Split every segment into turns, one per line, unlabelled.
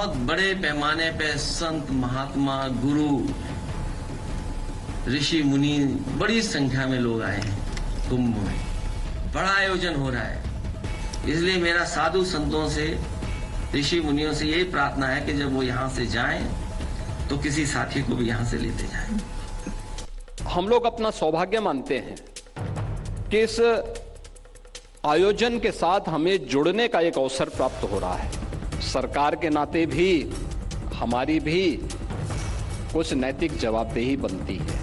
बहुत बड़े पैमाने पे संत महात्मा गुरु ऋषि मुनि बड़ी संख्या में लोग आए हैं कुंभ में। बड़ा आयोजन हो रहा है, इसलिए मेरा साधु संतों से ऋषि मुनियों से यही प्रार्थना है कि जब वो यहाँ से जाएं तो किसी साथी को भी यहाँ से लेते जाएं।
हम लोग अपना सौभाग्य मानते हैं कि इस आयोजन के साथ हमें जुड़ने का एक अवसर प्राप्त हो रहा है। सरकार के नाते भी हमारी भी कुछ नैतिक जवाबदेही बनती है।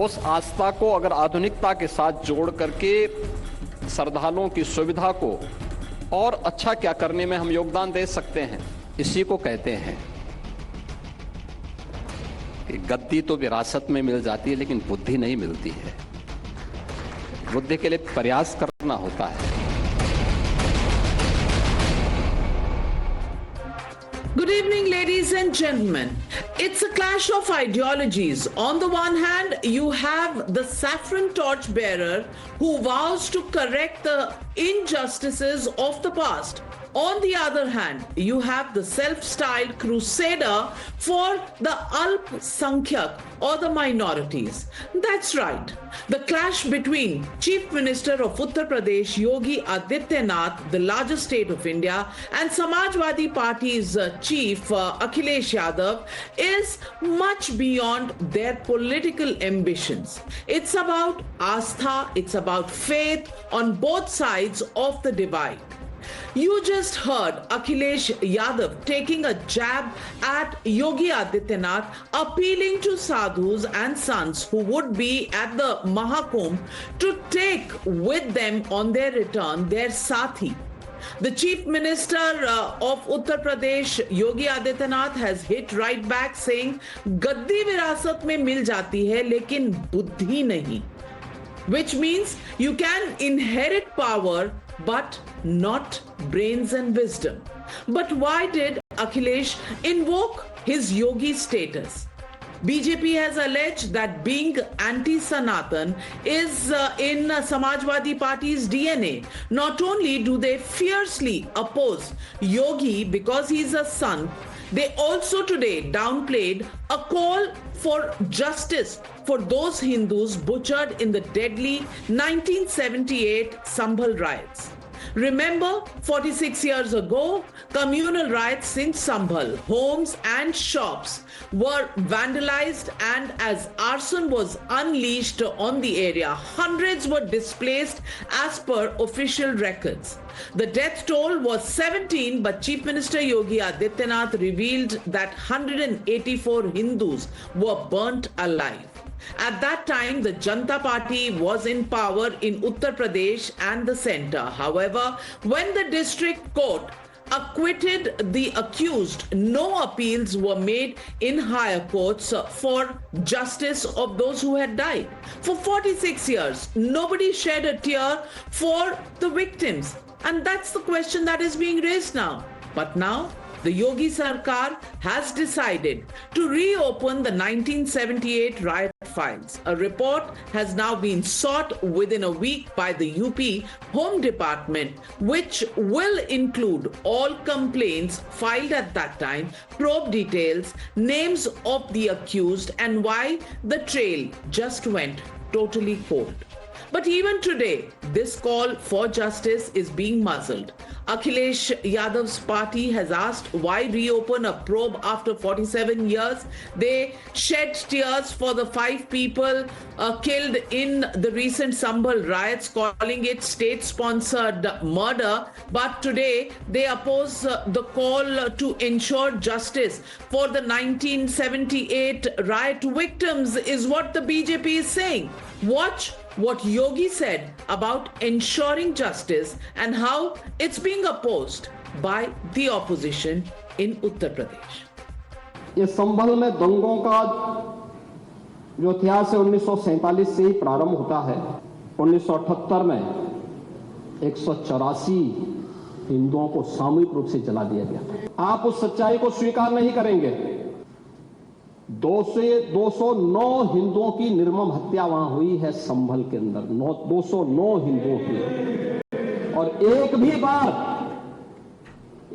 उस आस्था को अगर आधुनिकता के साथ जोड़ करके श्रद्धालुओं की सुविधा को और अच्छा क्या करने में हम योगदान दे सकते हैं, इसी को कहते हैं कि गद्दी तो विरासत में मिल जाती है लेकिन बुद्धि नहीं मिलती है। बुद्धि के लिए प्रयास करना होता है।
Good evening, ladies and gentlemen. It's a clash of ideologies. On the one hand, you have the saffron torch bearer who vows to correct the injustices of the past. On the other hand, you have the self-styled crusader for the Alp-Sankhyak or the minorities. That's right. The clash between Chief Minister of Uttar Pradesh Yogi Adityanath, the largest state of India, and Samajwadi Party's chief Akhilesh Yadav is much beyond their political ambitions. It's about astha, it's about faith on both sides of the divide. You just heard Akhilesh Yadav taking a jab at Yogi Adityanath, appealing to sadhus and sons who would be at the Mahakumbh to take with them on their return their sathi. The Chief Minister of Uttar Pradesh, Yogi Adityanath, has hit right back saying, "Gaddi virasat mein mil jati hai, lekin buddhi nahi." Which means you can inherit power but not brains and wisdom. But why did Akhilesh invoke his yogi status? BJP has alleged that being anti-Sanatan is in Samajwadi Party's DNA. Not only do they fiercely oppose Yogi because he's a sant, they also today downplayed a call for justice for those Hindus butchered in the deadly 1978 Sambhal riots. Remember, 46 years ago, communal riots in Sambhal, homes and shops were vandalized, and as arson was unleashed on the area, hundreds were displaced as per official records. The death toll was 17, but Chief Minister Yogi Adityanath revealed that 184 Hindus were burnt alive. At that time, the Janata Party was in power in Uttar Pradesh and the centre. However, when the district court acquitted the accused, no appeals were made in higher courts for justice of those who had died. For 46 years, nobody shed a tear for the victims. And that's the question that is being raised now. But now, the Yogi Sarkar has decided to reopen the 1978 riot files. A report has now been sought within a week by the UP Home Department, which will include all complaints filed at that time, probe details, names of the accused, and why the trail just went totally cold. But even today, this call for justice is being muzzled. Akhilesh Yadav's party has asked why reopen a probe after 47 years. They shed tears for the 5 people killed in the recent Sambhal riots, calling it state-sponsored murder. But today, they oppose the call to ensure justice for the 1978 riot victims, is what the BJP is saying. Watch what Yogi said about ensuring justice and how it's being opposed by the opposition in Uttar Pradesh.
ये संभल में दंगों का जो इतिहास है 1947 से ही प्रारंभ होता है। 1978 में 184 हिंदुओं को सामूहिक रूप से जला दिया गया था। आप उस सच्चाई को स्वीकार नहीं करेंगे। 209 हिंदुओं की निर्मम हत्या वहां हुई है संभल के अंदर, 209 हिंदुओं की, और एक भी बार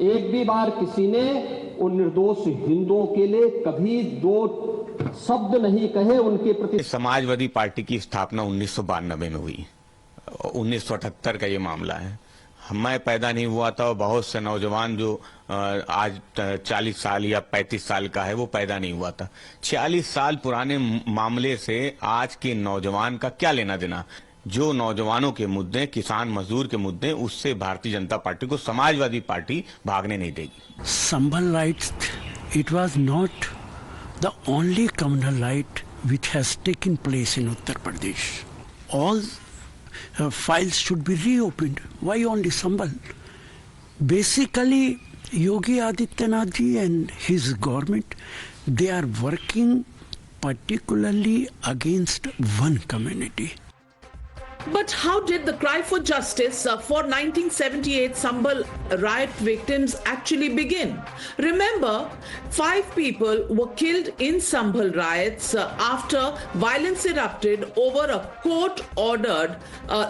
एक भी बार किसी ने उन निर्दोष हिंदुओं के लिए कभी दो शब्द नहीं कहे उनके प्रति।
समाजवादी पार्टी की स्थापना 1992 में हुई। 1978 का ये मामला है। मैं पैदा नहीं हुआ था और बहुत से नौजवान जो आज 40 साल या 35 साल का है वो पैदा नहीं हुआ था। 40 साल पुराने मामले से आज के नौजवान का क्या लेना देना। जो नौजवानों के मुद्दे, किसान मजदूर के मुद्दे, उससे भारतीय जनता पार्टी को समाजवादी पार्टी भागने नहीं देगी।
Sambal riots, it was not the only communal riot which has taken place in Uttar Pradesh. All files should be reopened. Why only Sambal? Basically, Yogi Adityanath ji and his government, they are working particularly against one community.
But how did the cry for justice for 1978 Sambal riot victims actually begin? Remember, 5 people were killed in Sambal riots after violence erupted over a court-ordered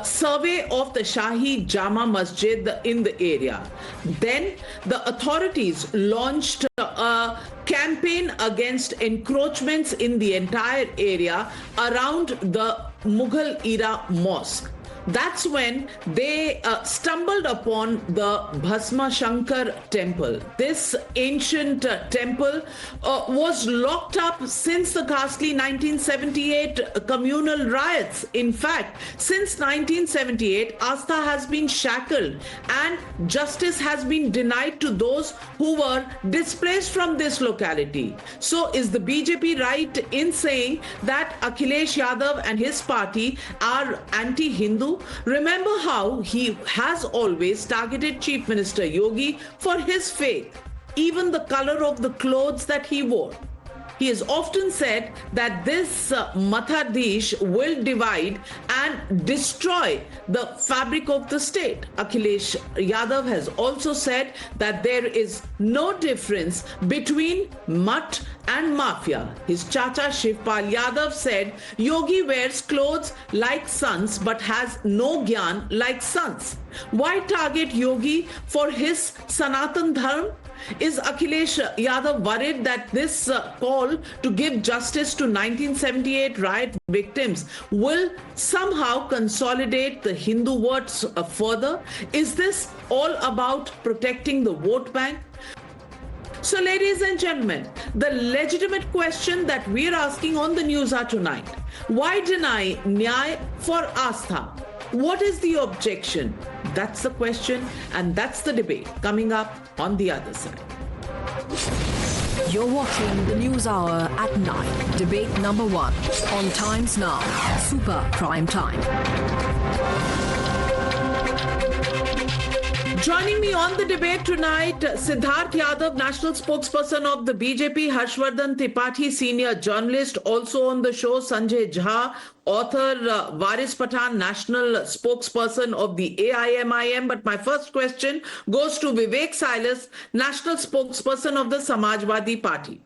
survey of the Shahi Jama Masjid in the area. Then the authorities launched a campaign against encroachments in the entire area around the Mughal era mosque. That's when they stumbled upon the Bhasma Shankar temple. This ancient temple was locked up since the ghastly 1978 communal riots. In fact, since 1978, Astha has been shackled and justice has been denied to those who were displaced from this locality. So is the BJP right in saying that Akhilesh Yadav and his party are anti-Hindu? Remember how he has always targeted Chief Minister Yogi for his faith, even the color of the clothes that he wore. He has often said that this Mathadish will divide and destroy the fabric of the state. Akhilesh Yadav has also said that there is no difference between Math and Mafia. His Chacha Shivpal Yadav said Yogi wears clothes like sons but has no gyan like sons. Why target Yogi for his Sanatan Dharma? Is Akhilesh Yadav worried that this call to give justice to 1978 riot victims will somehow consolidate the Hindu votes further? Is this all about protecting the vote bank? So, ladies and gentlemen, the legitimate question that we're asking on the news are tonight: why deny Nyay for Astha? What is the objection? That's the question, and that's the debate coming up on the other side.
You're watching the News Hour at 9. Debate number 1 on Times Now. Super Prime Time.
Joining me on the debate tonight, Siddharth Yadav, national spokesperson of the BJP, Harshvardhan Tripathi, senior journalist. Also on the show, Sanjay Jha, author, Waris Pathan, national spokesperson of the AIMIM. But my first question goes to Vivek Silas, national spokesperson of the Samajwadi Party.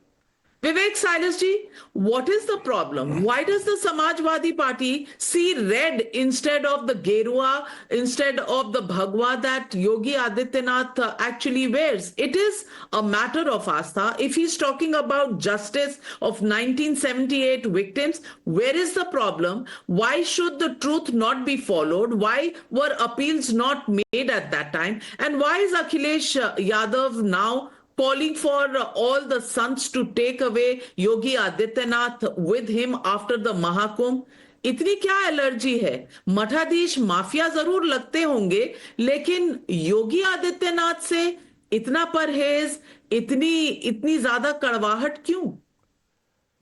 Vivek Silas ji, what is the problem? Why does the Samajwadi Party see red instead of the Gerua, instead of the Bhagwa that Yogi Adityanath actually wears? It is a matter of Astha. If he's talking about justice of 1978 victims, where is the problem? Why should the truth not be followed? Why were appeals not made at that time? And why is Akhilesh Yadav now calling for all the sons to take away Yogi Adityanath with him after the Mahakumbh? इतनी क्या allergy है? मठाधीश mafia जरूर लगते होंगे, लेकिन योगी आदित्यनाथ से इतना परहेज, इतनी ज्यादा कड़वाहट क्यों?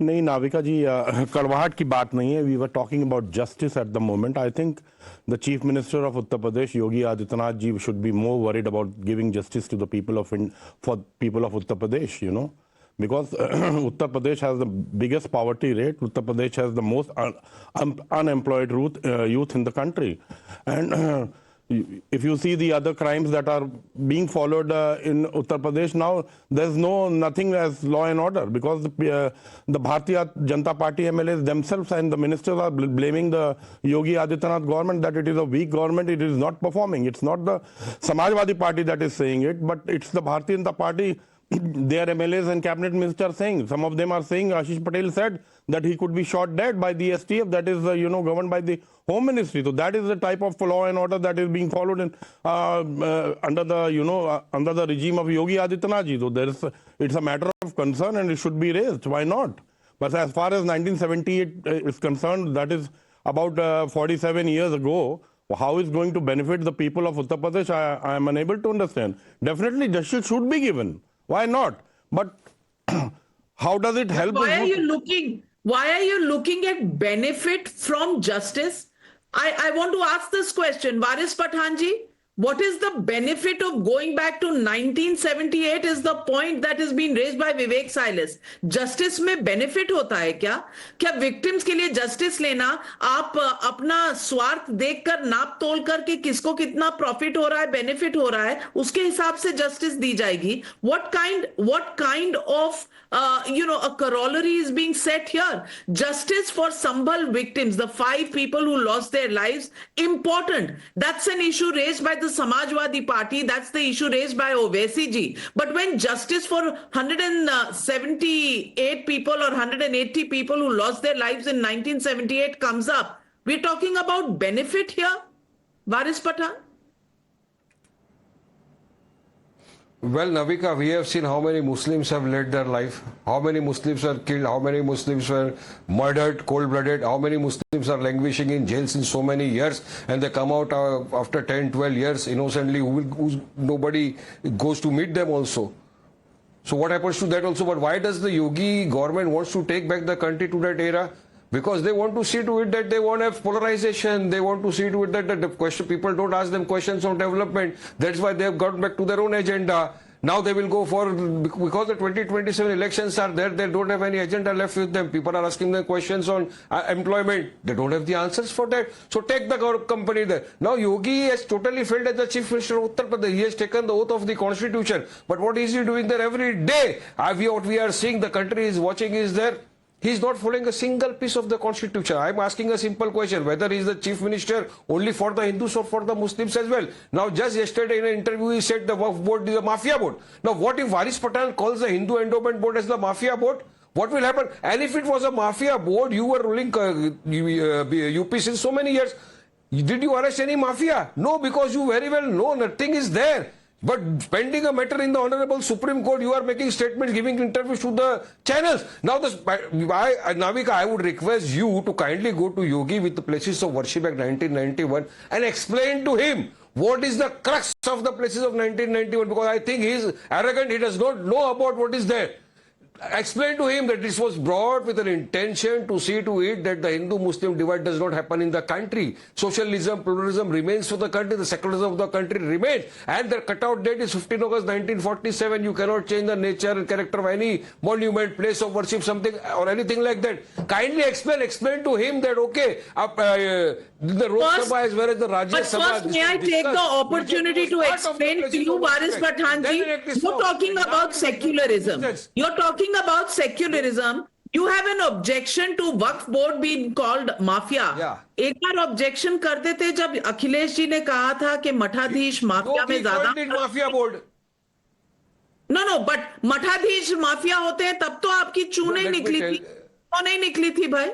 नहीं नाविका जी, कड़वाहट की बात नहीं है. We were talking about justice at the moment. I think the Chief Minister of Uttar Pradesh, Yogi Adityanath ji, should be more worried about giving justice to the people of Uttar Pradesh, you know, because Uttar Pradesh has the biggest poverty rate. Uttar Pradesh has the most unemployed youth in the country, and If you see the other crimes that are being followed in Uttar Pradesh now, there's nothing as law and order, because the Bharatiya Janata Party MLAs themselves and the ministers are blaming the Yogi Adityanath government that it is a weak government, it is not performing. It's not the Samajwadi Party that is saying it, but it's the Bharatiya Janata Party, their MLAs and cabinet ministers are saying. Some of them are saying, Ashish Patel said that he could be shot dead by the STF, that is, governed by the Home Ministry. So that is the type of law and order that is being followed in, under the regime of Yogi Adityanath ji. So it's a matter of concern and it should be raised. Why not? But as far as 1978 is concerned, that is about 47 years ago. How is going to benefit the people of Uttar Pradesh? I am unable to understand. Definitely justice should be given. Why not? But how does it help?
Why are you looking at benefit from justice? I want to ask this question, Waris Pathanji. What is the benefit of going back to 1978 is the point that is being raised by Vivek Silas. Justice में benefit होता है क्या? क्या victims के लिए justice लेना, आप अपना स्वार्थ देखकर नाप तोल करके किसको कितना profit हो रहा है, benefit हो रहा है, उसके हिसाब से justice दी जाएगी? What kind of a corollary is being set here? Justice for Sambhal victims, the 5 people who lost their lives, important. That's an issue raised by the Samajwadi Party. That's the issue raised by Owaisi ji. But when justice for 178 people or 180 people who lost their lives in 1978 comes up, we're talking about benefit here, Waris Pathan?
Well, Navika, we have seen how many Muslims have led their life, how many Muslims were killed, how many Muslims were murdered, cold-blooded, how many Muslims are languishing in jails in so many years, and they come out after 10, 12 years innocently, nobody goes to meet them also. So what happens to that also? But why does the Yogi government wants to take back the country to that era? Because they want to see to it that they won't have polarization. They want to see to it that the people don't ask them questions on development. That's why they have got back to their own agenda. Now they will go for, because the 2027 elections are there, they don't have any agenda left with them. People are asking them questions on employment. They don't have the answers for that. So take the company there. Now Yogi has totally failed as the Chief Minister of Uttar Pradesh. He has taken the oath of the Constitution. But what is he doing there every day? What we are seeing, the country is watching is there. He is not following a single piece of the Constitution. I am asking a simple question, whether he is the Chief Minister only for the Hindus or for the Muslims as well. Now, just yesterday in an interview, he said the Waqf board is a mafia board. Now, what if Waris Pathan calls the Hindu Endowment Board as the mafia board? What will happen? And if it was a mafia board, you were ruling UP since so many years. Did you arrest any mafia? No, because you very well know nothing is there. But pending a matter in the Honorable Supreme Court, you are making statements, giving interviews to the channels. Now, Navika, I would request you to kindly go to Yogi with the places of worship Act 1991 and explain to him what is the crux of the places of 1991, because I think he is arrogant, he does not know about what is there. Explain to him that this was brought with an intention to see to it that the Hindu-Muslim divide does not happen in the country. Socialism, pluralism remains for the country, the secularism of the country remains. And the cutout date is 15 August 1947. You cannot change the nature and character of any monument, place of worship, something or anything like that. Kindly explain to him that, okay, the Lok Sabha as well as the Rajya Sabha.
But first, may I take the opportunity to explain to you, Waris Pathanji, you're talking about secularism. You're talking about secularism. You have an objection to Waqf board being called mafia.
Yeah.
एक बार objection करते थे जब अखिलेश जी ने कहा था कि मठाधीश mafia में ज्यादा
माफिया बोर्ड.
नो बट मठाधीश माफिया होते हैं तब तो आपकी चू नहीं निकली थी, तो नहीं निकली थी भाई.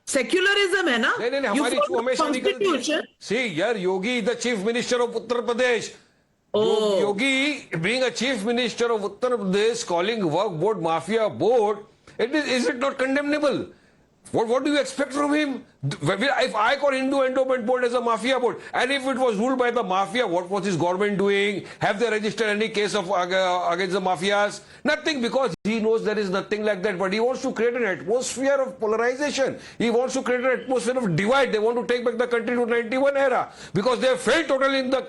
सेक्युलरिज्म है ना.
नहीं हमारी चू हमेशा निकलती है. See, यार योगी the Chief Minister of Uttar Pradesh. Yogi being a Chief Minister of Uttar Pradesh calling Waqf board mafia board, is it not condemnable? What do you expect from him? If I call Hindu Endowment Board as a mafia board, and if it was ruled by the mafia, what was his government doing? Have they registered any case of against the mafias? Nothing, because he knows there is nothing like that. But he wants to create an atmosphere of polarization. He wants to create an atmosphere of divide. They want to take back the country to 91 era because they have failed totally in the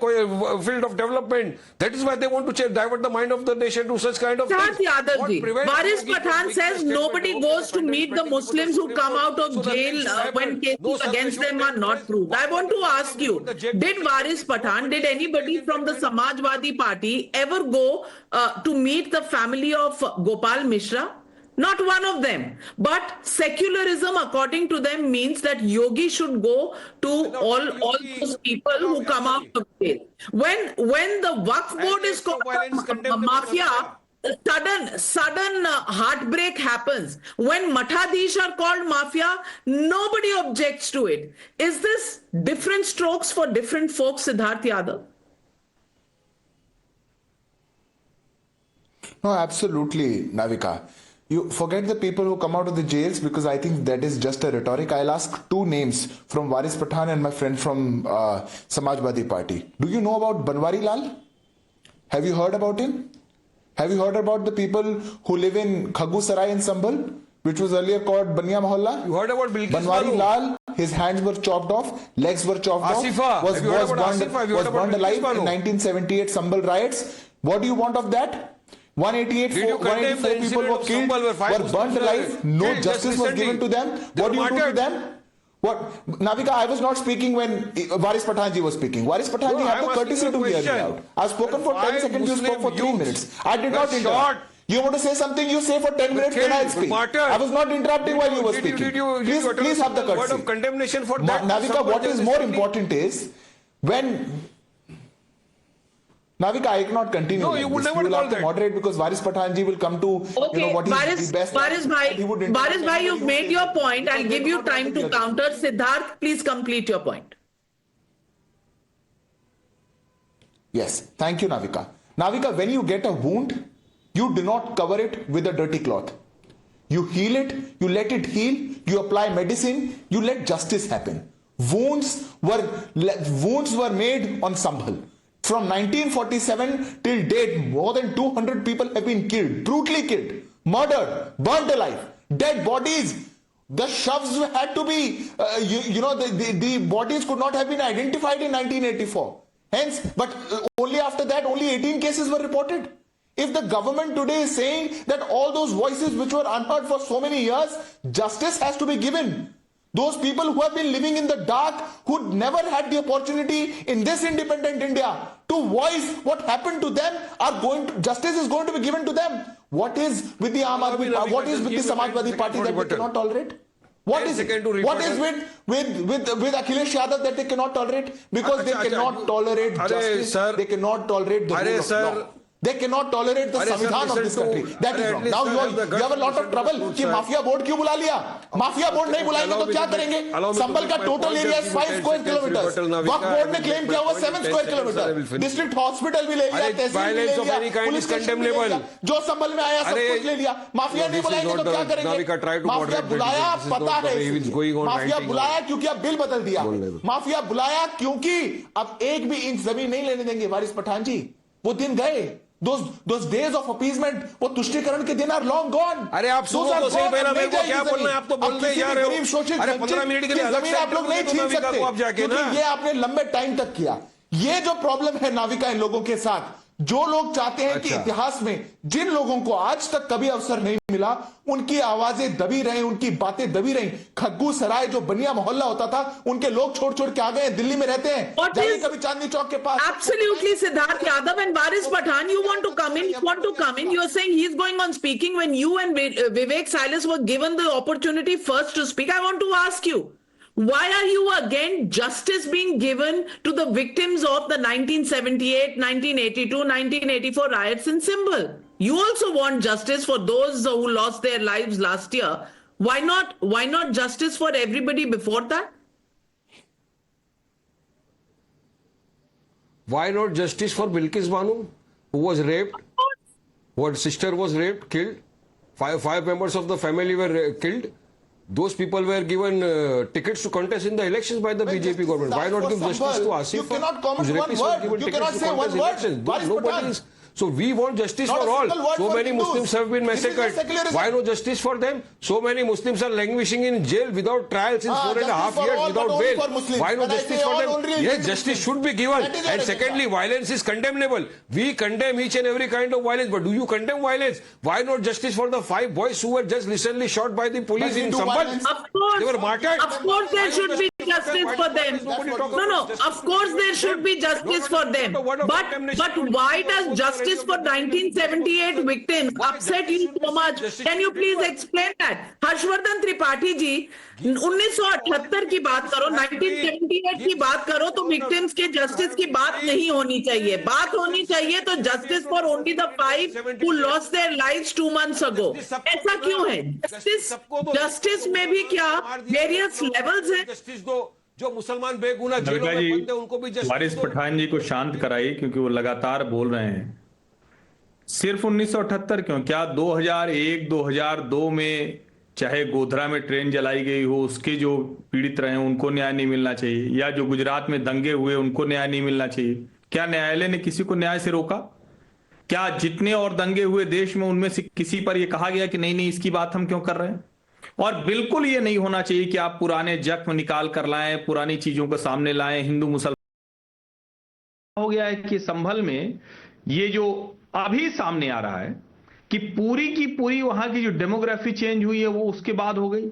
field of development. That is why they want to divert the mind of the nation to such kind of things.
Waris Pathan says nobody goes to meet the Muslims who come out of jail when cases
No, sir,
against
they
them
should
are
take
not
place.
proved. I want to ask you,
The jet-
did Waris Pathan, did anybody from the Samajwadi Party ever go to meet the family of Gopal Mishra? Not one of them. But secularism, according to them, means that Yogi should go to all those people who come out of jail. When the Waqf board is called a mafia, sudden heartbreak happens. When Mathadish are called mafia, nobody objects to it. Is this different strokes for different folks, Siddharth Yadav?
No, absolutely, Navika. You forget the people who come out of the jails because I think that is just a rhetoric. I'll ask two names from Waris Pathan and my friend from Samajwadi Party. Do you know about Banwari Lal? Have you heard about him? Have you heard about the people who live in Khaggu Sarai in Sambhal, which was earlier called Bania Mohalla?
You heard about Bilkis
Banwari
Banu?
Lal, his hands were chopped off, legs were chopped
Asifa.
off, was
Have you heard about
burned,
Asifa? Have you
was
heard about
burned alive
Bilkis
in
Banu?
1978 Sambhal riots. What do you want of that? 188
Did you condemn the
184 people
incident
were
of
killed,
Sambhal where five
were burnt
Muslims were
alive, no
killed just
justice was given to them.
They
What do
were
you do to
martyred.
them? What, Navika, I was not speaking when Waris Pathanji was speaking. Waris Pathanji
No,
had
I'm
the
asking
courtcy
you a
to hear me
question.
out. I've spoken for 10
Five
seconds, you spoke for 3
Muslim
minutes.
youths
I did
were
not interrupt.
shot.
You want to say something, you say for 10 minutes, then I'll speak.
Martyred.
I was not interrupting while you were
Did
speaking.
you utter
Please have the
word
courtesy.
of condemnation for that?
Navika, what is more important is when Navika, I cannot continue.
No,
like
you would
this.
never
You will
call
have to
that.
moderate because Varis Pathanji will come to
Okay,
what is the best.
Waris Bhai, you've made your point. I'll give you time to counter. Siddharth, please complete your point.
Yes, thank you, Navika. Navika, when you get a wound, you do not cover it with a dirty cloth. You heal it, you let it heal, you apply medicine, you let justice happen. Wounds were made on Sambhal. From 1947 till date, more than 200 people have been killed, brutally killed, murdered, burnt alive, dead bodies. The shoves had to be, the bodies could not have been identified in 1984. Hence, but only after that, only 18 cases were reported. If the government today is saying that all those voices which were unheard for so many years, justice has to be given. Those people who have been living in the dark, who never had the opportunity in this independent India to voice what happened to them, justice is going to be given to them. What is with the Aam Aadmi Party? What is with the Samajwadi Party that they cannot tolerate? What is it? What is with Akhilesh Yadav that they cannot tolerate? Because they cannot tolerate justice. They cannot tolerate the rule of law. They cannot tolerate the Samvidhan of this country. That is wrong. Now you have a lot of trouble कि mafia board क्यों बुला लिया? Mafia board नहीं बुलाएंगे तो क्या करेंगे? संभल का टोटल एरिया 5 स्क्वायर किलोमीटर. वक्फ बोर्ड ने क्लेम किया हुआ 7 स्क्वायर किलोमीटर. डिस्ट्रिक्ट हॉस्पिटल भी ले लिया, तहसील भी ले लिया, पुलिस स्टेशन भी ले लिया. जो संभल में आया सब कुछ ले लिया. माफिया नहीं बुलाएंगे तो क्या करेंगे? माफिया बुलाया पता है. माफिया बुलाया क्योंकि अब बिल बदल दिया. माफिया बुलाया क्योंकि अब एक भी इंच जमीन नहीं लेने देंगे वारिस पठान जी. वो दिन गए. Those days of appeasement, वो तुष्टीकरण के दिन are long gone.
अरे आप सुनो तो सही पहला मेरे को क्या बोलना है? आप तो बोलते जा रहे हो.
गरीब शोषित
अरे 15 मिनट के लिए अलग
जमीन आप लोग नहीं छीन सकते क्योंकि ये आपने लंबे टाइम तक किया. ये जो प्रॉब्लम है नाविका इन लोगों के साथ, जो लोग चाहते हैं कि इतिहास में जिन लोगों को आज तक कभी अवसर नहीं मिला, उनकी आवाजें दबी रही, उनकी बातें दबी रही. खग्गू सराय जो बनिया मोहल्ला होता था, उनके लोग छोड़ छोड़ के आ गए, दिल्ली में रहते हैं. जाइए कभी चांदनी चौक के पास.
Absolutely, Siddharth Yadav and Waris Pathan, you want to come in. You are saying he's going on speaking when you and Vivek Silas were given the opportunity first to speak. I want to ask you, why are you again justice being given to the victims of the 1978, 1982, 1984 riots in Simbhal? You also want justice for those who lost their lives last year. Why not justice for everybody before that?
Why not justice for Bilkis Banu, who was raped? Her sister was raped, killed. Five members of the family were killed. Those people were given tickets to contest in the elections by the BJP government. Why not give justice to Asif?
You cannot comment one word. You cannot say one word.
So we want justice
Not
for
a
all.
single word
So
for
many
Hindus.
Muslims have been
This is a
massacred.
secularism.
Why no justice for them? So many Muslims are languishing in jail without trial since 4.5
justice for
years
all, but
without
only
bail.
for Muslims.
Why no
When I
justice
say
for
all,
them?
only
Yes,
Muslims.
justice should be given.
That is your
And secondly,
agenda.
violence is condemnable. We condemn each and every kind of violence, but do you condemn violence? Why not justice for the 5 boys who were just recently shot by the police
But we
in
do
Sambhal?
violence.
Of course,
They were martyred.
of course there should be justice for them. No, of course there should be justice for them. But why does justice for 1978 victims upset you so much? Can you please explain that? Harshvardhan Tripathi ji 1978 की बात करो, 1978 की बात करो तो victims के justice की बात नहीं होनी चाहिए. बात होनी चाहिए तो justice for only the 5 who lost their lives 2 months ago. ऐसा क्यों है? जस्टिस में भी क्या वेरियस लेवल्स हैं?
जस्टिस दो जो मुसलमान बेगुनाह जेलों
नविका
में बंद है
जी,
उनको भी जस्टिस
वारिस
दो।
पठान जी को शांत कराइए क्योंकि वो लगातार बोल रहे हैं. सिर्फ 1978 क्यों, क्या 2001 2002 में चाहे गोधरा में ट्रेन जलाई गई हो उसके जो पीड़ित रहे उनको न्याय नहीं मिलना चाहिए, या जो गुजरात में दंगे हुए उनको न्याय नहीं मिलना चाहिए? क्या न्यायालय ने किसी को न्याय से रोका? क्या जितने और दंगे हुए देश में उनमें से किसी पर यह कहा गया कि नहीं नहीं इसकी बात हम क्यों कर रहे हैं? और बिल्कुल ये नहीं होना चाहिए कि आप पुराने जख्म निकाल कर लाएं, पुरानी चीजों को सामने लाएं. हिंदू मुसलमान हो गया है कि संभल में ये जो अभी सामने आ रहा है कि पूरी की पूरी वहां की जो डेमोग्राफी चेंज हुई है वो उसके बाद हो गई.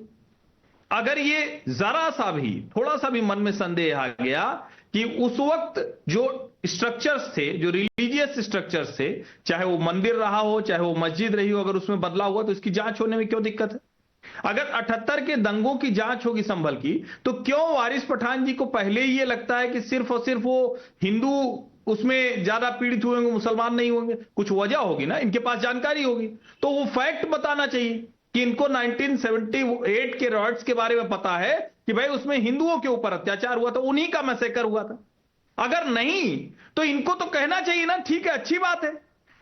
अगर ये जरा सा भी थोड़ा सा भी मन में संदेह आ गया कि उस वक्त जो स्ट्रक्चर्स थे, जो रिलीजियस स्ट्रक्चर्स थे, चाहे वो मंदिर रहा हो चाहे वो मस्जिद रही हो, अगर उसमें बदलाव हुआ तो इसकी जांच होने में क्यों दिक्कत है? अगर 78 के दंगों की जांच होगी संभल की तो क्यों वारिस पठान जी को पहले ही ये लगता है कि सिर्फ और सिर्फ वो हिंदू उसमें ज्यादा पीड़ित हुए होंगे, मुसलमान नहीं होंगे? कुछ वजह होगी ना, इनके पास जानकारी होगी तो वो फैक्ट बताना चाहिए कि इनको 1978 के रॉयट्स के बारे में पता है कि भाई उसमें हिंदुओं के ऊपर अत्याचार हुआ था, उन्हीं का मैसेकर हुआ था. अगर नहीं तो इनको तो कहना चाहिए ना, ठीक है अच्छी बात है.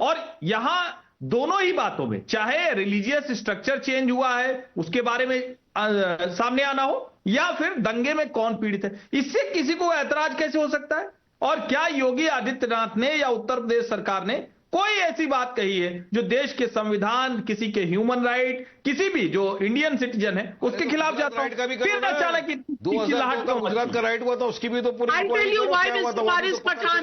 और यहां दोनों ही बातों में चाहे रिलीजियस स्ट्रक्चर चेंज हुआ है उसके बारे में सामने आना हो या फिर दंगे में कौन पीड़ित है, इससे किसी को ऐतराज कैसे हो सकता है? और क्या योगी आदित्यनाथ ने या उत्तर प्रदेश सरकार ने कोई ऐसी बात कही है जो देश के संविधान, किसी के ह्यूमन राइट, किसी भी जो इंडियन सिटीजन है उसके खिलाफ जाता है? फिर अचानक
2002 का गुजरात का राइट हुआ था उसकी भी तो पूरी
I'll tell you why, Mr. Waris Pathan.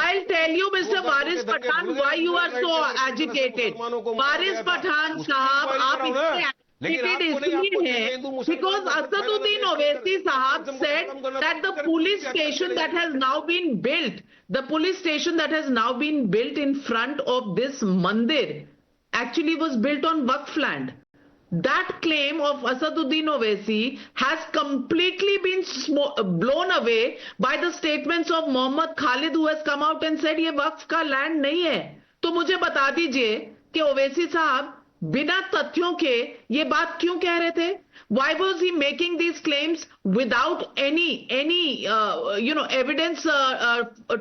I'll tell you, Mr. Waris Pathan, why you are so agitated. Waris Pathan साहब, आप इतने agitated इसलिए हैं because Asaduddin Owaisi साहब said that the police station that has now been built, the police station that has now been built in front of this mandir actually was built on Waqf land. That claim of Asaduddin Owaisi has completely been blown away by the statements of Mohammad Khalid, who has come out and said ये वक्फ का land नहीं है. तो मुझे बता दीजिए कि ओवैसी साहब बिना तथ्यों के ये बात क्यों कह रहे थे? Why was he making these claims without any evidence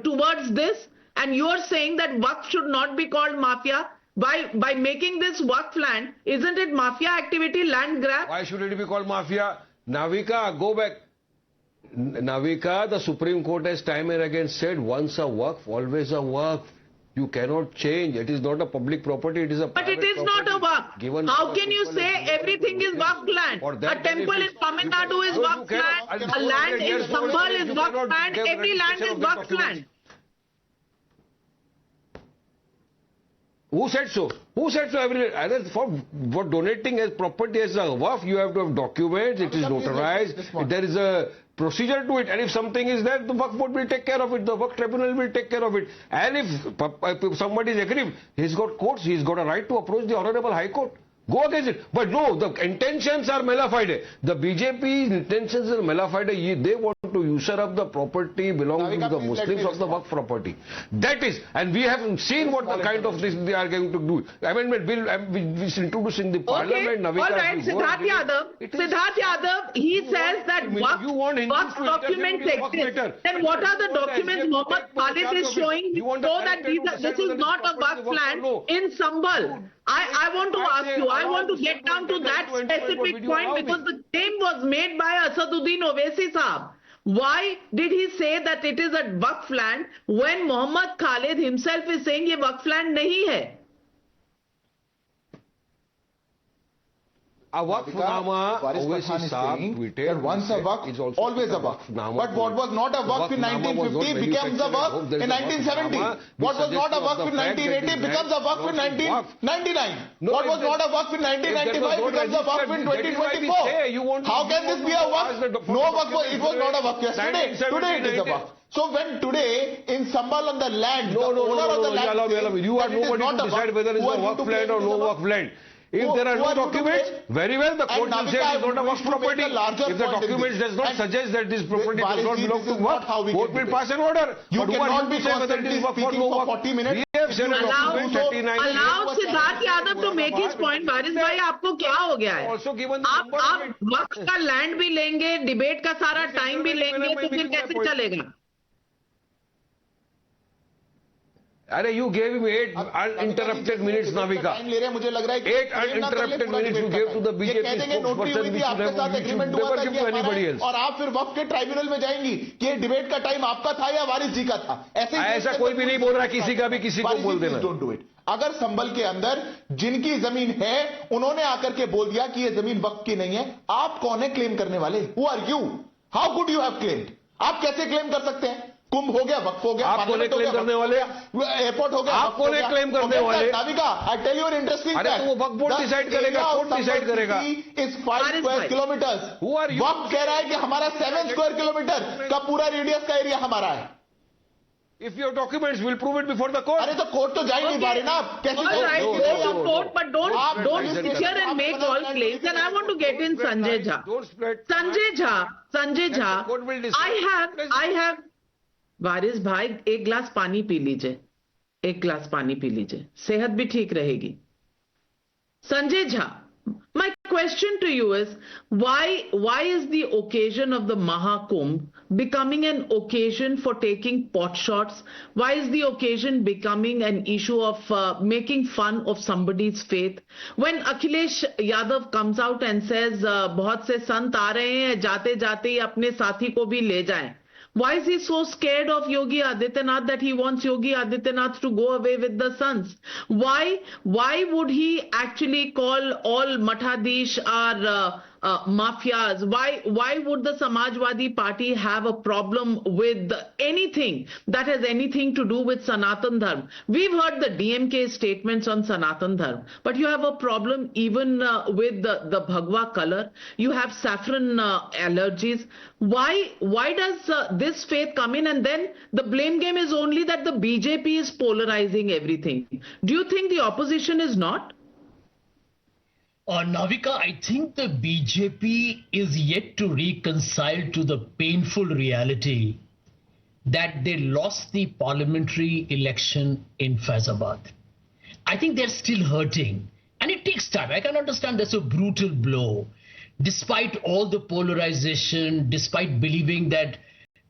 towards this? And you are saying that Waqf should not be called mafia? By making this Waqf land, isn't it mafia activity, land grab?
Why should it be called mafia? Navika, go back. Navika, the Supreme Court has time and again said once a Waqf, always a Waqf. You cannot change. It is not a public property. It is a
But
private
it is not a Waqf. How can you say everything is Waqf land? A temple in Tamil Nadu is Waqf land. A land in Sambhal is Waqf land. Every land is Waqf land.
Who said so? Who said so? Either for donating as property as a Waqf, you have to have documents, it is notarized, there is a procedure to it, and if something is there, the Waqf board will take care of it, the Waqf tribunal will take care of it. And if somebody is aggrieved, he's got courts, he's got a right to approach the Honorable High Court. Go against it. But no, the intentions are malified. The BJP's intentions are malified. They want to usurp the property belonging to the Muslims of the Waqf property. That is, and we have seen what the kind of this they are going to do. Amendment bill which is introduced in the parliament.
Okay, all right, Siddharth Yadav, he says that Waqf documents exist. Then what are the documents Mohammad Khalid is showing so that this is not a Waqf land in Sambhal? I want to ask you, I want to get down to that specific point because the claim was made by Asaduddin Owaisi Saab. Why did he say that it is a Waqf land when Muhammad Khalid himself is saying ये Waqf land नहीं है?
A Waqfnama, Owaisi Saab tweeted,
once a Waqf, always a Waqf. But what was not a Waqf in 1950 becomes a Waqf in 1970. What was not a Waqf in 1980 becomes a Waqf in 1999. What was not a Waqf in 1995 becomes a Waqf in 2024. How can this be a Waqf? No Waqf, it was not a Waqf yesterday. Today it is a Waqf. So when today in Sambal on the land, the owner of the land,
you are nobody to decide whether it's a Waqf land or no Waqf land. If there are no documents, very well, the court will say it is not a Waqf property. If the documents does not suggest that this property does not belong to Waqf, court will pass an order.
You cannot be constantly speaking for 40 minutes.
We have sent a document 39.
Allow Siddharth Yadav to make his point. बारिश भाई आपको क्या हो गया है? आप वक्त का लैंड भी लेंगे, डिबेट का सारा टाइम भी लेंगे, तो फिर कैसे चलेगा?
अरे you gave him 8 uninterrupted minutes, Navika. 8 uninterrupted minutes you gave to the BJP spokesperson, which you never give to anybody else.
और आप फिर वक्त के ट्राइब्यूनल में जाएंगी कि ये डिबेट का टाइम आपका था या वारिस जी का था?
ऐसा कोई भी नहीं बोल रहा, किसी का भी किसी को बोल देना.
Don't do it. अगर संभल के अंदर जिनकी जमीन है उन्होंने आकर के बोल दिया कि ये जमीन वक्त की नहीं है, आप कौन है क्लेम करने वाले? Who are you? How could you have claimed? आप कैसे क्लेम कर सकते हैं? कुंभ हो गया, वक्फ हो गया,
आपको ने क्लेम करने वाले,
एयरपोर्ट हो गया,
आपको ने क्लेम करने वाले.
Navika, I tell you an interesting fact.
अरे तो वो वक्फ बोर्ड डिसाइड करेगा, कोर्ट डिसाइड करेगा.
इस 5 स्क्वायर किलोमीटर वक्फ कह रहा है कि हमारा 7 स्क्वायर किलोमीटर का पूरा रेडियस का एरिया हमारा है.
If your documents will prove it before the court.
अरे तो कोर्ट तो जा ही नहीं पा रहे ना आप. कैसे
go to court, but don't sit here and make all claims. And I want to get in Sanjay Jha. Sanjay Jha. I have. वारिस भाई एक गिलास पानी पी लीजिए, एक गिलास पानी पी लीजिए, सेहत भी ठीक रहेगी. Sanjay Jha, my question to you is why is the occasion of the Mahakumbh becoming an occasion for taking pot shots? Why is the occasion becoming an issue of making fun of somebody's faith? When Akhilesh Yadav comes out and says बहुत से संत आ रहे हैं, जाते जाते ही अपने साथी को भी ले जाएं. Why is he so scared of Yogi Adityanath that he wants Yogi Adityanath to go away with the sons? Why would he actually call all Mathadish are mafias? Why would the Samajwadi Party have a problem with anything that has anything to do with Sanatan Dharma? We've heard the DMK statements on Sanatan Dharma, but you have a problem even with the Bhagwa color. You have saffron allergies. Why does this faith come in? And then the blame game is only that the BJP is polarizing everything. Do you think the opposition is not?
Navika, I think the BJP is yet to reconcile to the painful reality that they lost the parliamentary election in Faizabad. I think they're still hurting, and it takes time. I can understand that's a brutal blow. Despite all the polarization, despite believing that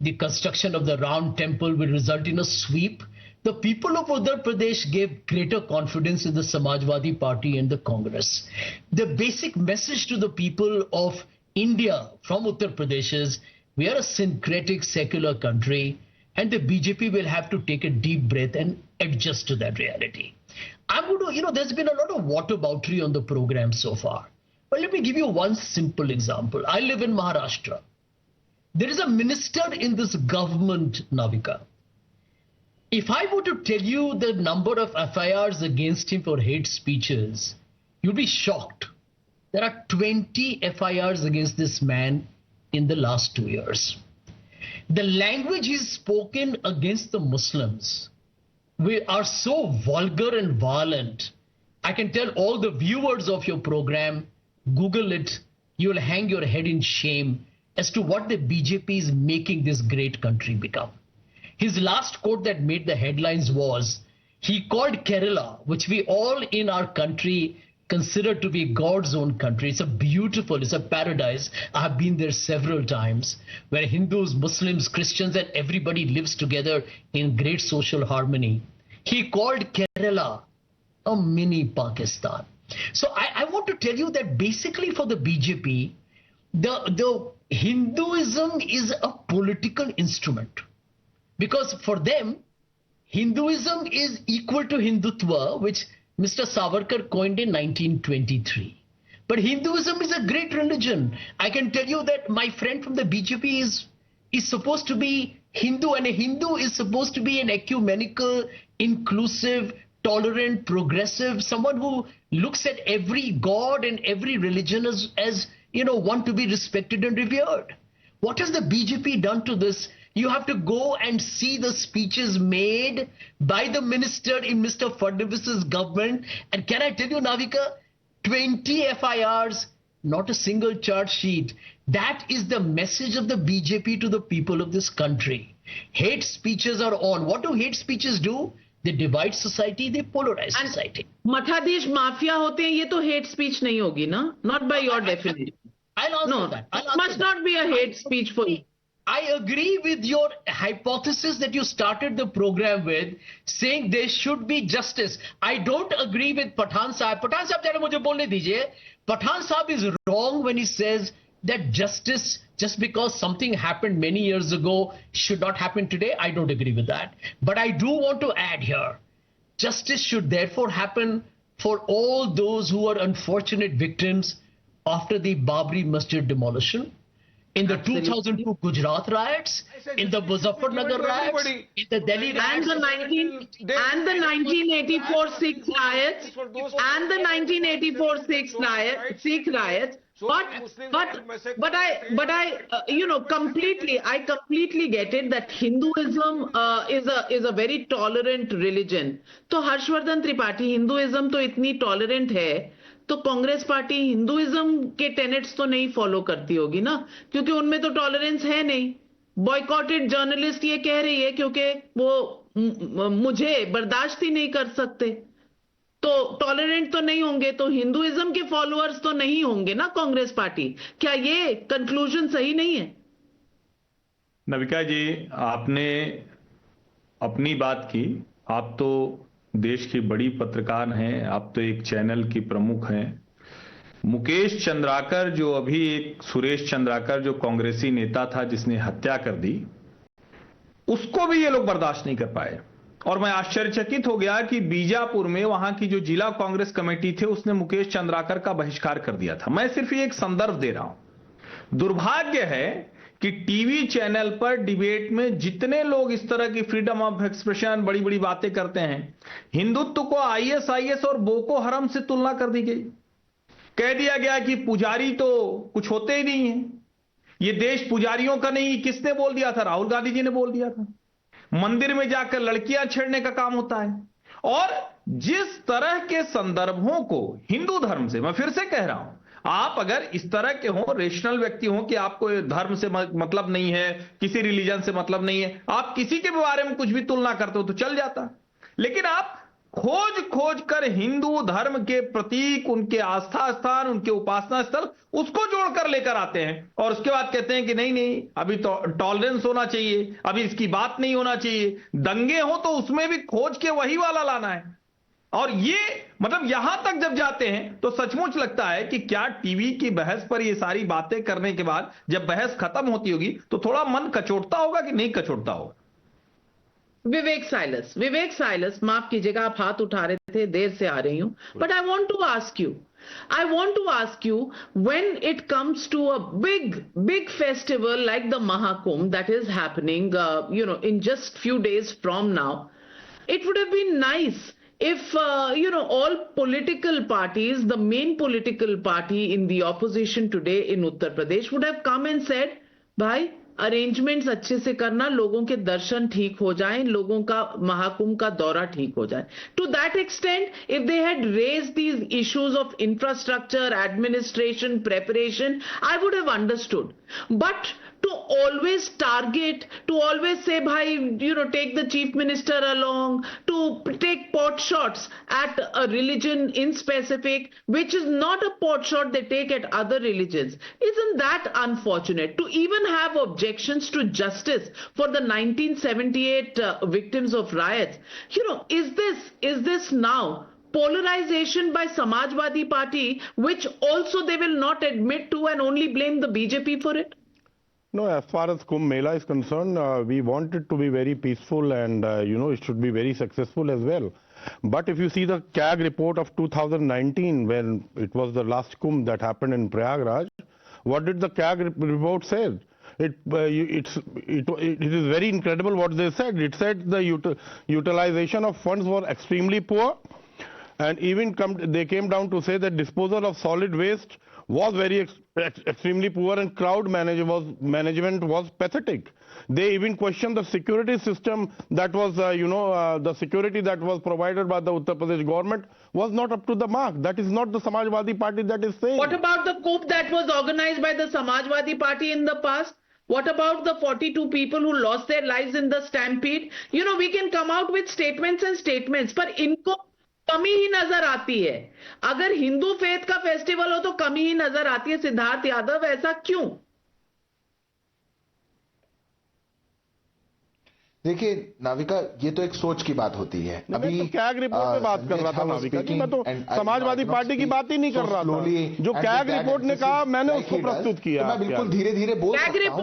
the construction of the Ram temple will result in a sweep, the people of Uttar Pradesh gave greater confidence in the Samajwadi Party and the Congress. The basic message to the people of India from Uttar Pradesh is we are a syncretic secular country, and the BJP will have to take a deep breath and adjust to that reality. I'm going to, there's been a lot of whataboutery on the program so far. But let me give you one simple example. I live in Maharashtra. There is a minister in this government, Navika. If I were to tell you the number of FIRs against him for hate speeches, you'd be shocked. There are 20 FIRs against this man in the last 2 years. The language he's spoken against the Muslims are so vulgar and violent. I can tell all the viewers of your program, Google it, you'll hang your head in shame as to what the BJP is making this great country become. His last quote that made the headlines was, he called Kerala, which we all in our country consider to be God's own country. It's a paradise. I have been there several times, where Hindus, Muslims, Christians, and everybody lives together in great social harmony. He called Kerala a mini Pakistan. So I want to tell you that basically for the BJP, the Hinduism is a political instrument because for them, Hinduism is equal to Hindutva, which Mr. Savarkar coined in 1923. But Hinduism is a great religion. I can tell you that my friend from the BJP is supposed to be Hindu, and a Hindu is supposed to be an ecumenical, inclusive, tolerant, progressive, someone who looks at every god and every religion as one to be respected and revered. What has the BJP done to this? You have to go and see the speeches made by the minister in Mr. Fadnavis's government. And can I tell you, Navika, 20 FIRs, not a single charge sheet. That is the message of the BJP to the people of this country. Hate speeches are on. What do hate speeches do? They divide society, they polarize society.
मठाधीश mafia होते हैं, ये तो hate speech नहीं होगी ना? Not by your definition.
I'll answer that.
It must not be a hate speech for you.
I agree with your hypothesis that you started the program with, saying there should be justice. I don't agree with Pathan Sahib. Pathan Sahib, jara mujhe bolne dijiye. Pathan Sahib is wrong when he says that justice, just because something happened many years ago, should not happen today. I don't agree with that. But I do want to add here, justice should therefore happen for all those who are unfortunate victims after the Babri Masjid demolition, in the 2002 Gujarat riots, in the Muzaffarnagar riots, in the Delhi riots,
and the 1984 Sikh riots, and the 1984 Sikh riots. But I completely get it that Hinduism is a very tolerant religion. तो Harshvardhan Tripathi, Hinduism तो इतनी tolerant है, तो Congress party Hinduism के tenets तो नहीं follow करती होगी ना, क्योंकि उनमें तो टॉलरेंस है नहीं. बॉयकॉटेड जर्नलिस्ट ये कह रही है क्योंकि वो मुझे बर्दाश्त ही नहीं कर सकते, तो टॉलरेंट तो नहीं होंगे, तो हिंदुइज्म के फॉलोअर्स तो नहीं होंगे ना कांग्रेस पार्टी. क्या ये कंक्लूजन सही नहीं है?
नविका जी, आपने अपनी बात की. आप तो देश की बड़ी पत्रकार हैं, आप तो एक चैनल की प्रमुख हैं. मुकेश चंद्राकर, जो अभी एक सुरेश चंद्राकर जो कांग्रेसी नेता था जिसने हत्या कर दी, उसको भी ये लोग बर्दाश्त नहीं कर पाए. और मैं आश्चर्यचकित हो गया कि बीजापुर में वहां की जो जिला कांग्रेस कमेटी थे उसने मुकेश चंद्राकर का बहिष्कार कर दिया था. मैं सिर्फ ये एक संदर्भ दे रहा हूं. दुर्भाग्य है कि टीवी चैनल पर डिबेट में जितने लोग इस तरह की फ्रीडम ऑफ एक्सप्रेशन, बड़ी बड़ी बातें करते हैं, हिंदुत्व को आईएसआईएस और बोको हरम से तुलना कर दी गई. कह दिया गया कि पुजारी तो कुछ होते ही नहीं है, ये देश पुजारियों का नहीं. किसने बोल दिया था? राहुल गांधी जी ने बोल दिया था. मंदिर में जाकर लड़कियां छेड़ने का काम होता है. और जिस तरह के संदर्भों को हिंदू धर्म से, मैं फिर से कह रहा हूं, आप अगर इस तरह के हो, रेशनल व्यक्ति हो कि आपको धर्म से मतलब नहीं है, किसी रिलीजन से मतलब नहीं है, आप किसी के बारे में कुछ भी तुलना करते हो तो चल जाता. लेकिन आप खोज कर हिंदू धर्म के प्रतीक, उनके आस्था स्थान, उनके उपासना स्थल, उसको जोड़कर लेकर आते हैं और उसके बाद कहते हैं कि नहीं अभी तो टॉलरेंस होना चाहिए, अभी इसकी बात नहीं होना चाहिए. दंगे हो तो उसमें भी खोज के वही वाला लाना है. और ये मतलब यहां तक जब जाते हैं तो सचमुच लगता है कि क्या टीवी की बहस पर ये सारी बातें करने के बाद जब बहस खत्म होती होगी तो थोड़ा मन कचोटता होगा कि नहीं कचोटता होगा.
विवेक साइलस, माफ कीजिएगा, आप हाथ उठा रहे थे, देर से आ रही हूं, but I want to ask you when it comes to a big festival like the Mahakumbh that is happening in just few days from now, it would have been nice if all political parties, the main political party in the opposition today in Uttar Pradesh would have come and said, भाई arrangements अच्छे से करना, लोगों के दर्शन ठीक हो जाएं, लोगों का महाकुंभ का दौरा ठीक हो जाए. To that extent, if they had raised these issues of infrastructure, administration, preparation, I would have understood. But to always target, to always say, bhai, take the chief minister along, to take pot shots at a religion in specific, which is not a pot shot they take at other religions. Isn't that unfortunate? To even have objections to justice for the 1978 victims of riots. Is this now polarization by Samajwadi Party, which also they will not admit to and only blame the BJP for it?
No, as far as Kumbh Mela is concerned, we want it to be very peaceful and, it should be very successful as well. But if you see the CAG report of 2019, when it was the last Kumbh that happened in Prayagraj, what did the CAG report say? It is very incredible what they said. It said the utilization of funds were extremely poor, and even they came down to say that disposal of solid waste was very extremely poor and crowd management was pathetic. They even questioned the security system that was, the security that was provided by the Uttar Pradesh government was not up to the mark. That is not the Samajwadi Party that is saying.
What about the coup that was organized by the Samajwadi Party in the past? What about the 42 people who lost their lives in the stampede? We can come out with statements and statements, पर इनको कमी ही नजर आती है. अगर Hindu faith का festival हो तो कमी ही नजर आती है. सिद्धार्थ यादव, ऐसा क्यों?
देखिए नाविका, ये तो एक सोच की बात होती है.
अभी तो कैग रिपोर्ट पे बात कर रहा था नाविका जी, मैं तो समाजवादी पार्टी की बात ही नहीं कर रहा था. जो कैग रिपोर्ट ने कहा मैंने उसको प्रस्तुत किया.
मैं बिल्कुल धीरे धीरे बोल सकता हूं.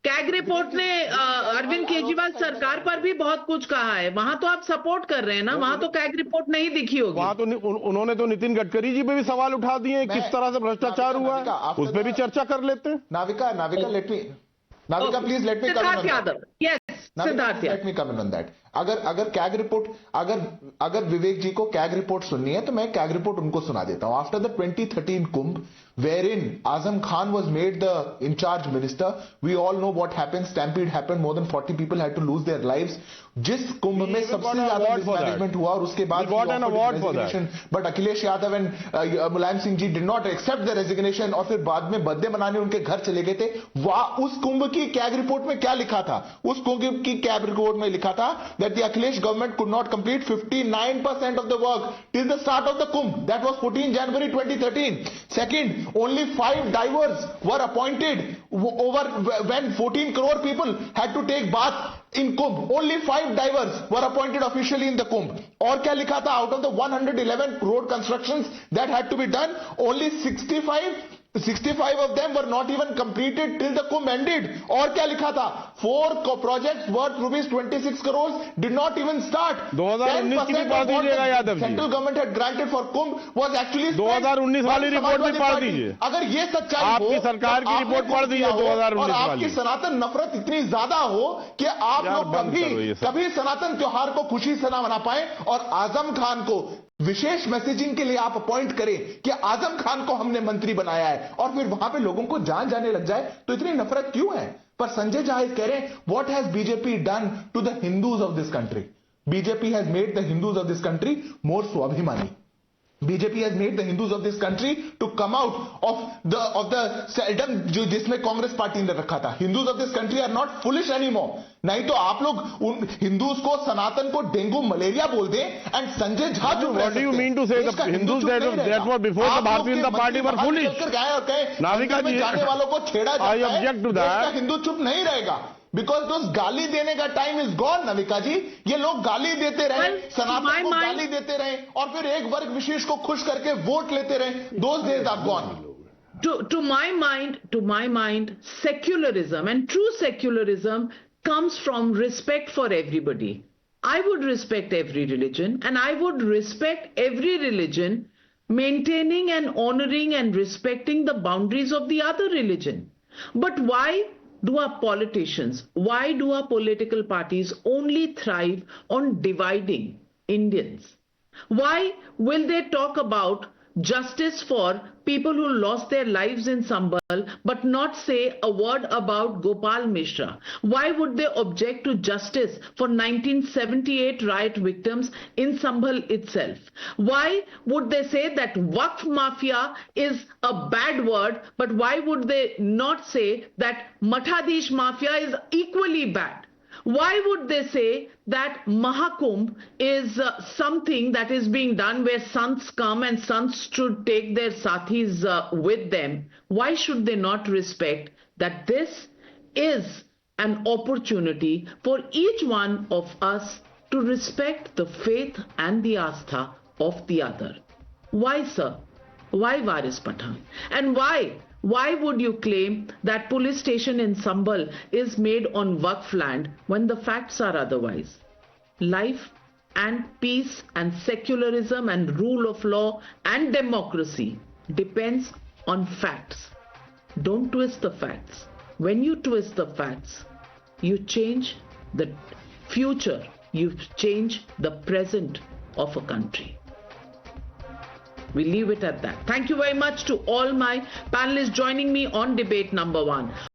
कैग रिपोर्ट ने अरविंद केजरीवाल सरकार पर भी बहुत कुछ कहा है. वहां तो आप सपोर्ट कर रहे हैं ना, वहां तो कैग रिपोर्ट नहीं दिखी होगी.
वहां तो उन्होंने तो नितिन गडकरी जी पे भी सवाल उठा दिए, किस तरह से भ्रष्टाचार हुआ, उस पर भी चर्चा कर लेते हैं.
Navika please let me come
Siddharth Yadav. Yes, Siddharth
let me come on that. अगर कैग रिपोर्ट, अगर विवेक जी को कैग रिपोर्ट सुननी है तो मैं कैग रिपोर्ट उनको सुना देता हूं. After the 2013 Kumbh, wherein Azam Khan was made the in charge minister, we all know what happened. Stampede happened, more than 40 people had to lose their lives. जिस कुंभ में सबसे ज्यादा मिसमैनेजमेंट हुआ और उसके बाद but Akhilesh Yadav and Mulayam Singh ji did not accept the resignation और फिर बाद में बर्थडे मनाने उनके घर चले गए थे. उस कुंभ की कैग रिपोर्ट में क्या लिखा था? उस कुंभ की कैग रिपोर्ट में लिखा था that the Akhilesh government could not complete 59% of the work till the start of the Kumbh. That was 14 January 2013. Second, only 5 divers were appointed over when 14 crore people had to take bath in Kumbh. Only 5 divers were appointed officially in the Kumbh. और क्या लिखा था? Out of the 111 road constructions that had to be done, only 65 of them were not even completed till the Kumbh ended. और क्या लिखा था? 4 projects worth ₹26 crores did not even start.
2019 की भी पढ़ दीजिएगा Yadav ji.
Central government had granted for Kumbh was actually
2019 वाली report भी पढ़ दीजिए.
अगर ये सच्चाई हो,
आपकी सरकार की रिपोर्ट पढ़ दीजिए 2019
और
वाली.
आपकी सनातन नफरत इतनी ज्यादा हो कि आप लोग कभी सनातन त्योहार को खुशी से ना मना पाए और आजम खान को विशेष मैसेजिंग के लिए आप अपॉइंट करें कि आजम खान को हमने मंत्री बनाया है और फिर वहां पे लोगों को जान जाने लग जाए, तो इतनी नफरत क्यों है? पर संजय झा कह रहे हैं, what has BJP done to the Hindus of this country? BJP has made the Hindus of this country more स्वाभिमानी. BJP has made the Hindus of this country to come out of the seldom जो जिसमें Congress party ने रखा था. Hindus of this country are not foolish anymore. नहीं तो आप लोग उन हिंदूज को, सनातन को डेंगू मलेरिया बोल दें एंड संजय झा जो
What do you mean to say the Hindus that were before the Bharatiya Janata Party were foolish? Navika जी,
जाने वालों को छेड़ा जाता है.
I object to that.
Hindu चुप नहीं रहेगा. बिकॉज दोस्त गाली देने का टाइम इज गॉन. नविका जी, ये लोग गाली देते रहे, सनातन को गाली देते रहे और फिर एक वर्ग विशेष को खुश करके वोट लेते रहे. Those days are gone.
To my mind, secularism and true secularism comes from respect for everybody. I would respect every religion and I would respect every religion maintaining and honoring and respecting the boundaries of the other religion. But why do our politicians, why do our political parties only thrive on dividing Indians? Why will they talk about justice for people who lost their lives in Sambhal but not say a word about Gopal Mishra? Why would they object to justice for 1978 riot victims in Sambhal itself? Why would they say that Waqf Mafia is a bad word, but why would they not say that Mathadish Mafia is equally bad? Why would they say that Mahakumbh is something that is being done where sants come and sants should take their sathis with them? Why should they not respect that this is an opportunity for each one of us to respect the faith and the astha of the other? Why, sir? Why Waris Pathan? And why Why would you claim that police station in Sambhal is made on Waqf land when the facts are otherwise? Life and peace and secularism and rule of law and democracy depends on facts. Don't twist the facts. When you twist the facts, you change the future, you change the present of a country. We leave it at that. Thank you very much to all my panelists joining me on debate number 1.